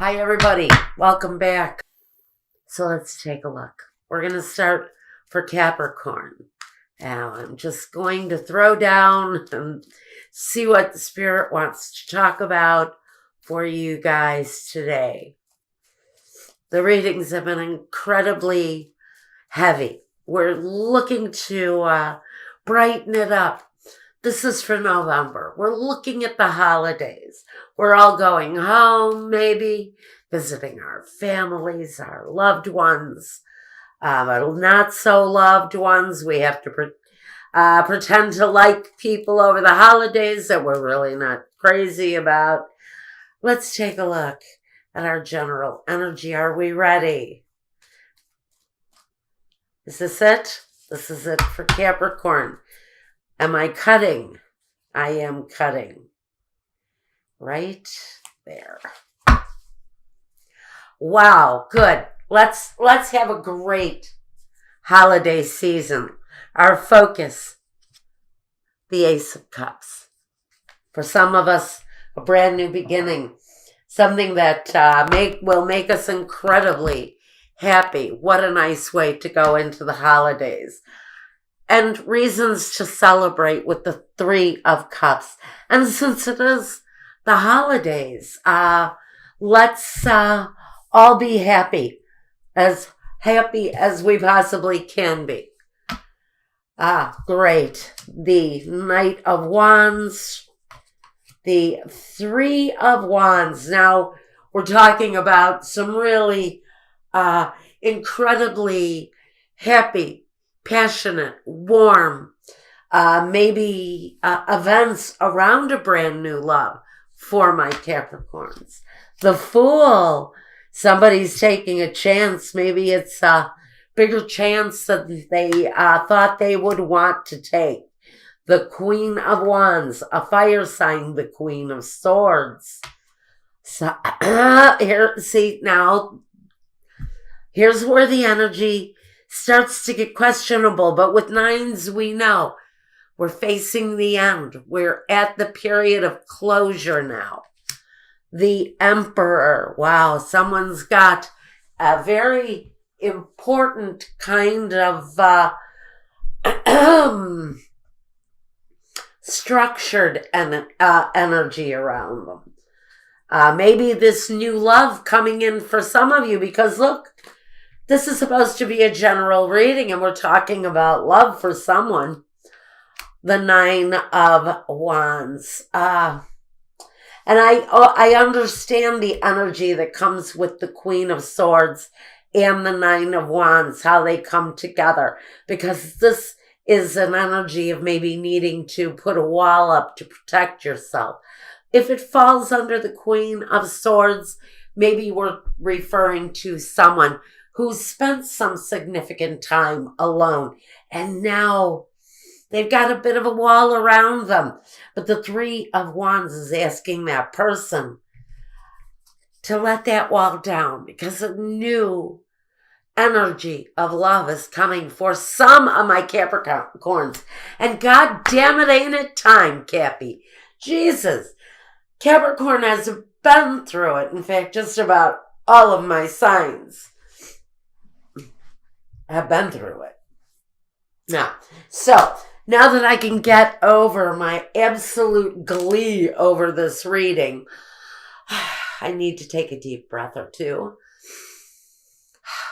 Hi, everybody. Welcome back. So let's take a look. We're going to start for Capricorn. Now, I'm just going to throw down and see what the Spirit wants to talk about for you guys today. The readings have been incredibly heavy. We're looking to brighten it up. This is for November. We're looking at the holidays. We're all going home, maybe, visiting our families, our loved ones, not so loved ones. We have to pretend to like people over the holidays that we're really not crazy about. Let's take a look at our general energy. Are we ready? Is this it? This is it for Capricorn. Am I cutting? I am cutting. Right there. Wow, good. Let's have a great holiday season. Our focus, the Ace of Cups. For some of us, a brand new beginning. Something that will make us incredibly happy. What a nice way to go into the holidays. And reasons to celebrate with the Three of Cups. And since it is the holidays, let's all be happy as we possibly can be. Great. The Knight of Wands, the Three of Wands. Now, we're talking about some really incredibly happy, passionate, warm, maybe events around a brand new love for my Capricorns. The Fool, somebody's taking a chance. Maybe it's a bigger chance than they thought they would want to take. The Queen of Wands, a fire sign, the Queen of Swords. So here's where the energy starts to get questionable, but with nines, we know we're facing the end. We're at the period of closure now. The Emperor. Wow, someone's got a very important kind of structured energy around them. Maybe this new love coming in for some of you, because look, this is supposed to be a general reading, and we're talking about love for someone. The Nine of Wands. And I understand the energy that comes with the Queen of Swords and the Nine of Wands, how they come together. Because this is an energy of maybe needing to put a wall up to protect yourself. If it falls under the Queen of Swords, maybe we're referring to someone who's spent some significant time alone, and now they've got a bit of a wall around them. But the Three of Wands is asking that person to let that wall down, because a new energy of love is coming for some of my Capricorns. And God damn it, ain't it time, Cappy? Jesus. Capricorn has been through it. In fact, just about all of my signs have been through it. Now that I can get over my absolute glee over this reading, I need to take a deep breath or two.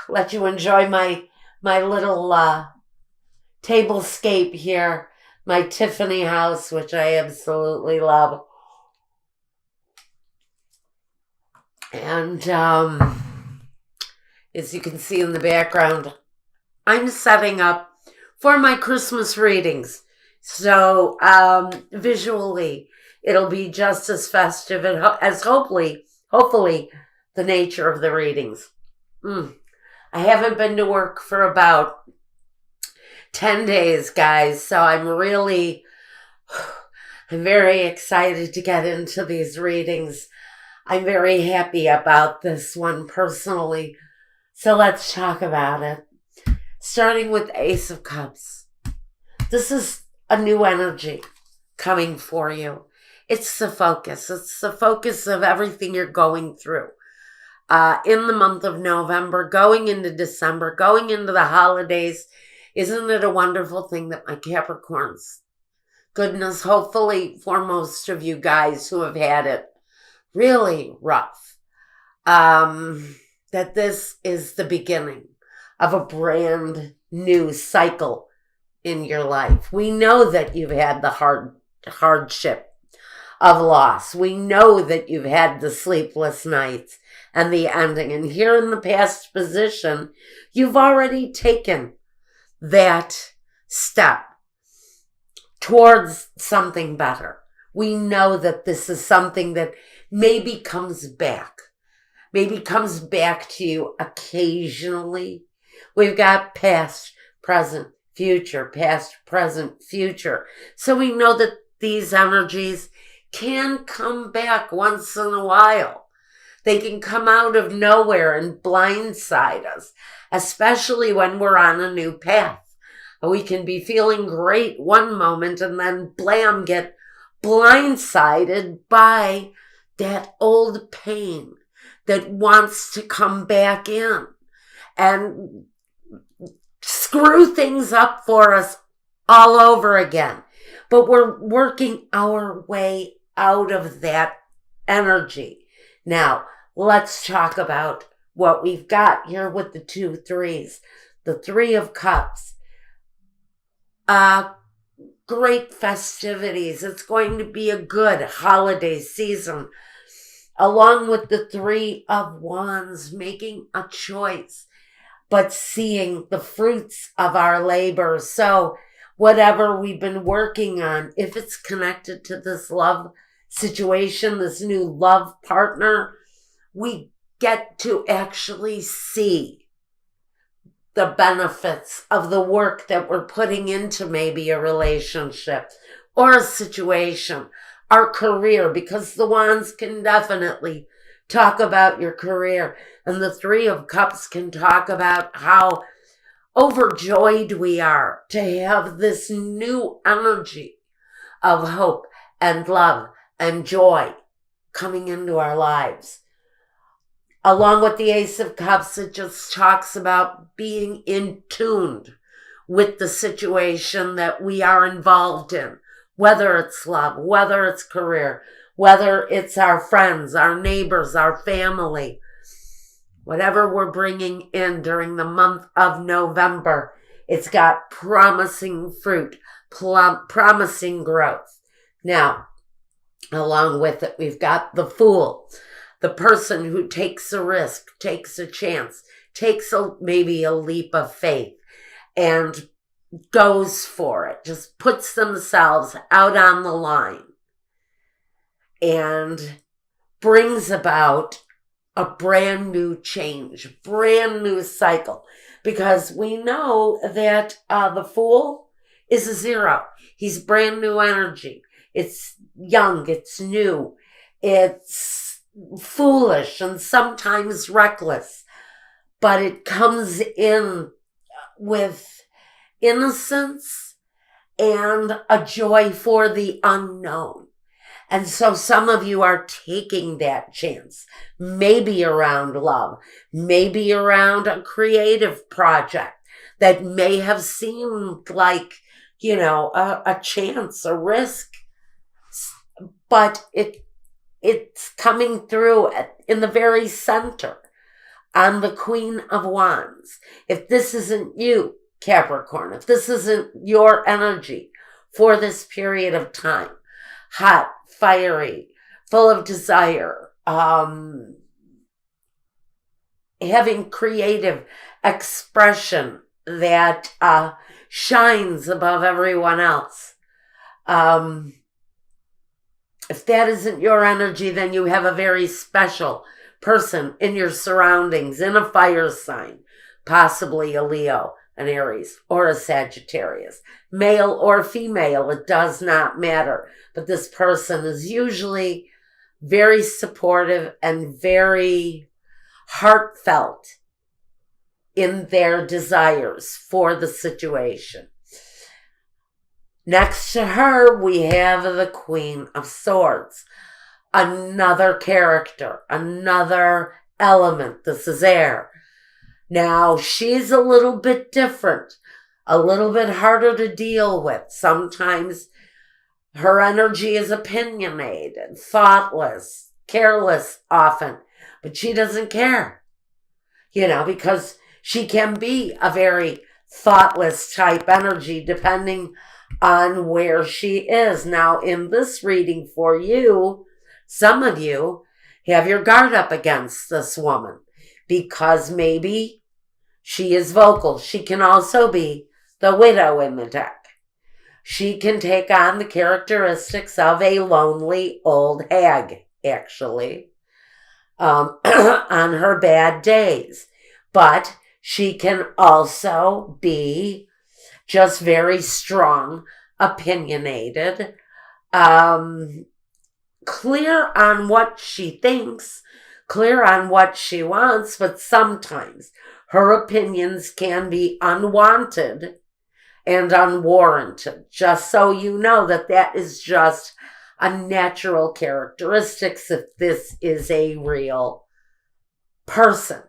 Let you enjoy my little tablescape here, my Tiffany house, which I absolutely love. And as you can see in the background, I'm setting up for my Christmas readings. So visually, it'll be just as festive as hopefully the nature of the readings. I haven't been to work for about 10 days, guys, so I'm very excited to get into these readings. I'm very happy about this one personally. So let's talk about it. Starting with Ace of Cups. This is a new energy coming for you. It's the focus. It's the focus of everything you're going through. in the month of November, going into December, going into the holidays. Isn't it a wonderful thing that my Capricorns, goodness, hopefully for most of you guys who have had it really rough, that this is the beginning of a brand new cycle in your life. We know that you've had the hardship of loss. We know that you've had the sleepless nights and the ending. And here in the past position, you've already taken that step towards something better. We know that this is something that maybe comes back to you occasionally. We've got past, present, future, past, present, future. So we know that these energies can come back once in a while. They can come out of nowhere and blindside us, especially when we're on a new path. We can be feeling great one moment and then blam, get blindsided by that old pain that wants to come back in and screw things up for us all over again. But we're working our way out of that energy. Now, let's talk about what we've got here with the 2 3s. The 3 of Cups. Great festivities. It's going to be a good holiday season. Along with the 3 of Wands, making a choice, but seeing the fruits of our labor. So whatever we've been working on, if it's connected to this love situation, this new love partner, we get to actually see the benefits of the work that we're putting into maybe a relationship or a situation, our career, because the Wands can definitely talk about your career, and the 3 of Cups can talk about how overjoyed we are to have this new energy of hope and love and joy coming into our lives. Along with the Ace of Cups, it just talks about being in tune with the situation that we are involved in, whether it's love, whether it's career, whether it's our friends, our neighbors, our family. Whatever we're bringing in during the month of November, it's got promising fruit, promising growth. Now, along with it, we've got the Fool, the person who takes a risk, takes a chance, takes maybe a leap of faith and goes for it, just puts themselves out on the line and brings about a brand new change, brand new cycle, because we know that the Fool is a 0. He's brand new energy. It's young, it's new, it's foolish and sometimes reckless, but it comes in with innocence and a joy for the unknown. And so some of you are taking that chance, maybe around love, maybe around a creative project that may have seemed like, a chance, a risk, but it's coming through in the very center on the Queen of Wands. If this isn't you, Capricorn, if this isn't your energy for this period of time, hot, fiery, full of desire, having creative expression that shines above everyone else. If that isn't your energy, then you have a very special person in your surroundings, in a fire sign, possibly a Leo, an Aries, or a Sagittarius. Male or female, it does not matter. But this person is usually very supportive and very heartfelt in their desires for the situation. Next to her, we have the Queen of Swords, another character, another element. This is air. Now, she's a little bit different, a little bit harder to deal with. Sometimes her energy is opinionated, thoughtless, careless often, but she doesn't care, because she can be a very thoughtless type energy depending on where she is. Now, in this reading for you, some of you have your guard up against this woman because maybe she is vocal. She can also be the widow in the deck. She can take on the characteristics of a lonely old hag, actually, on her bad days. But she can also be just very strong, opinionated, clear on what she thinks, clear on what she wants, but sometimes her opinions can be unwanted and unwarranted. Just so you know that is just a natural characteristic if this is a real person.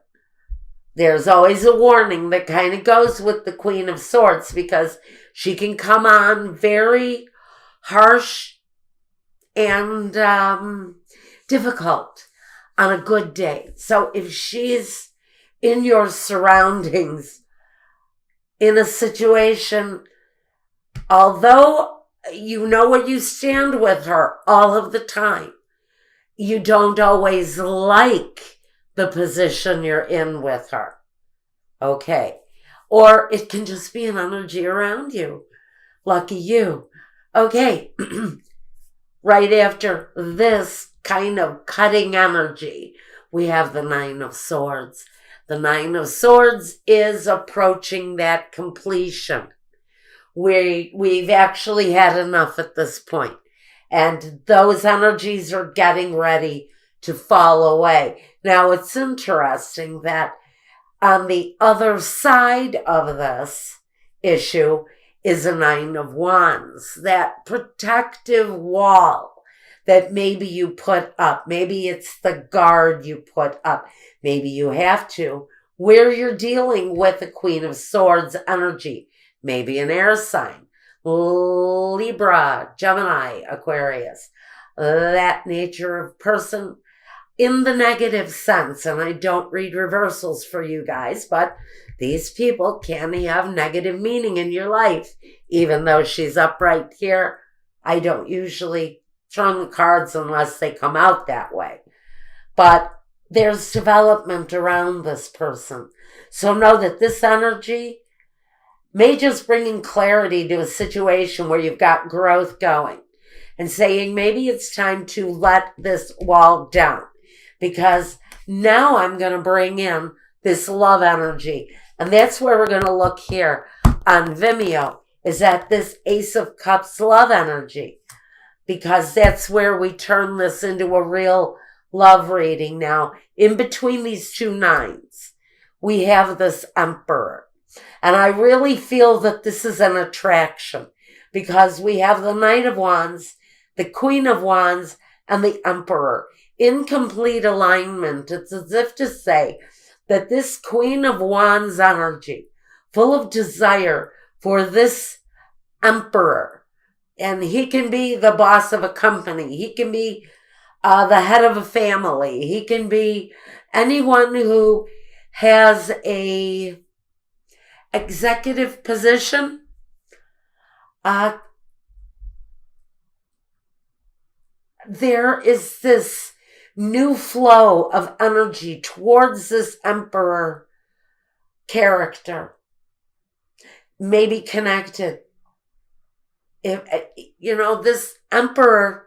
There's always a warning that kind of goes with the Queen of Swords because she can come on very harsh and difficult on a good day. So if she's in your surroundings in a situation, although you know where you stand with her all of the time, you don't always like the position you're in with her. Okay. Or it can just be an energy around you. Lucky you. Okay. Right after this kind of cutting energy, we have the Nine of Swords. The Nine of Swords is approaching that completion. We've actually had enough at this point. And those energies are getting ready to fall away. Now, it's interesting that on the other side of this issue is a Nine of Wands, that protective wall that maybe you put up. Maybe it's the guard you put up. Maybe you have to, where you're dealing with the Queen of Swords energy. Maybe an air sign, Libra, Gemini, Aquarius, that nature of person in the negative sense. And I don't read reversals for you guys, but these people can have negative meaning in your life. Even though she's upright here, I don't usually turn the cards unless they come out that way. But there's development around this person. So know that this energy may just bring in clarity to a situation where you've got growth going and saying maybe it's time to let this wall down because now I'm going to bring in this love energy. And that's where we're going to look here on Vimeo, is at this Ace of Cups love energy, because that's where we turn this into a real love reading. Now, in between these two nines, we have this Emperor. And I really feel that this is an attraction because we have the Knight of Wands, the Queen of Wands, and the Emperor in complete alignment. It's as if to say that this Queen of Wands energy, full of desire for this Emperor, and he can be the boss of a company, he can be the head of a family, he can be anyone who has a executive position, there is this new flow of energy towards this Emperor character, maybe connected. If this Emperor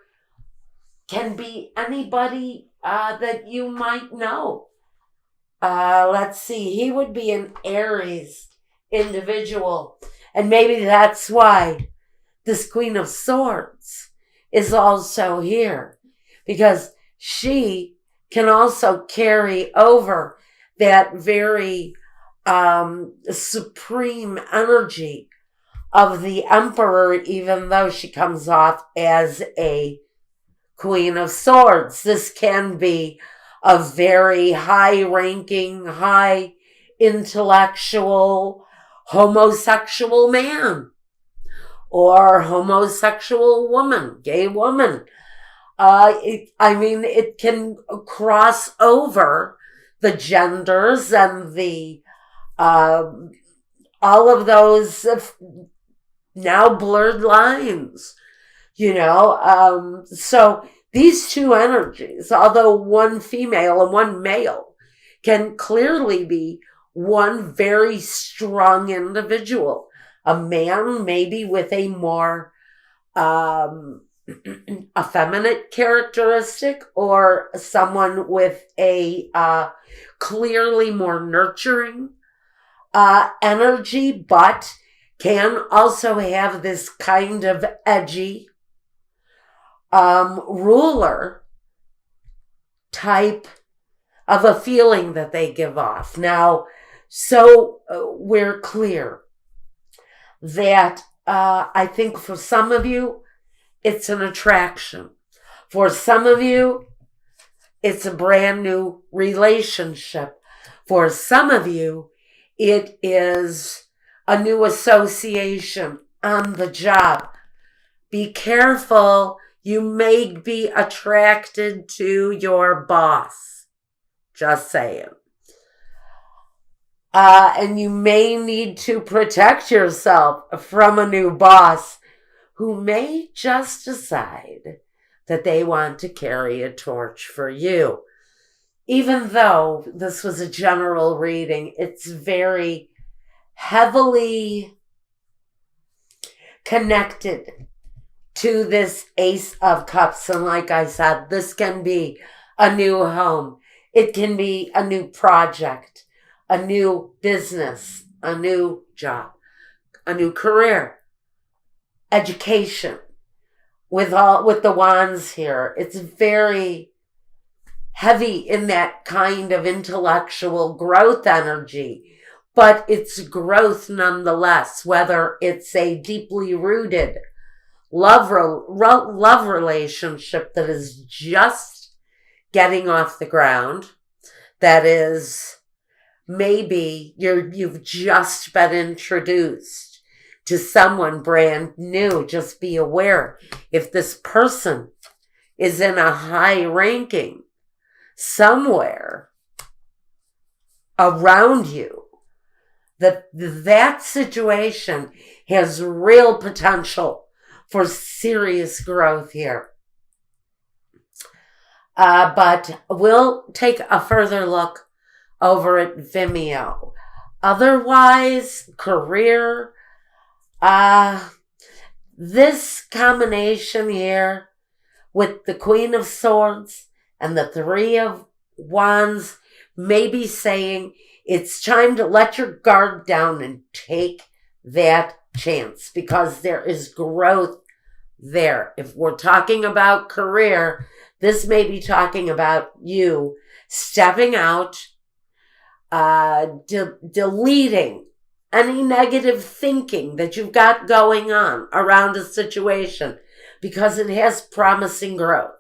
can be anybody that you might know. Let's see, he would be an Aries individual, and maybe that's why this Queen of Swords is also here, because she can also carry over that very supreme energy of the Emperor, even though she comes off as a Queen of Swords. This can be a very high-ranking, high intellectual homosexual man or homosexual woman, gay woman. It can cross over the genders and the all of those now blurred lines, so these two energies, although one female and one male, can clearly be one very strong individual. A man maybe with a more effeminate characteristic, or someone with a clearly more nurturing energy, but can also have this kind of edgy ruler type of a feeling that they give off. Now, so we're clear that I think for some of you, it's an attraction. For some of you, it's a brand new relationship. For some of you, it is a new association on the job. Be careful. You may be attracted to your boss. Just saying. And you may need to protect yourself from a new boss who may just decide that they want to carry a torch for you. Even though this was a general reading, it's very heavily connected to this Ace of Cups. And like I said, this can be a new home. It can be a new project, a new business, a new job, a new career, education. With the wands here, it's very heavy in that kind of intellectual growth energy, but it's growth nonetheless, whether it's a deeply rooted love relationship that is just getting off the ground, that is maybe you've just been introduced to someone brand new. Just be aware, if this person is in a high ranking somewhere around you, that situation has real potential for serious growth here. But we'll take a further look over at Vimeo. Otherwise, career, this combination here with the Queen of Swords and the Three of Wands may be saying it's time to let your guard down and take that chance, because there is growth there. If we're talking about career, this may be talking about you stepping out, deleting any negative thinking that you've got going on around a situation, because it has promising growth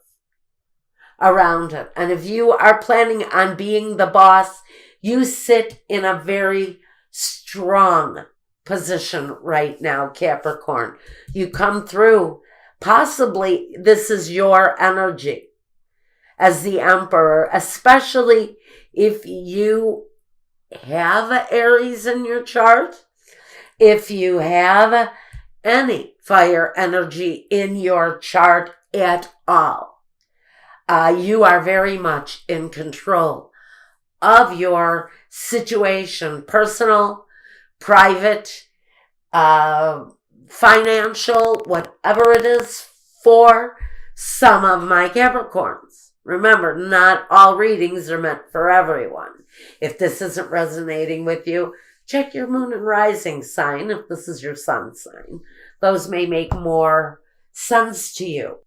around it. And if you are planning on being the boss, you sit in a very strong position right now, Capricorn. You come through. Possibly this is your energy as the Emperor, especially if you have Aries in your chart, if you have any fire energy in your chart at all. You are very much in control of your situation, personal, private, financial, whatever it is for some of my Capricorns. Remember, not all readings are meant for everyone. If this isn't resonating with you, check your moon and rising sign if this is your sun sign. Those may make more sense to you.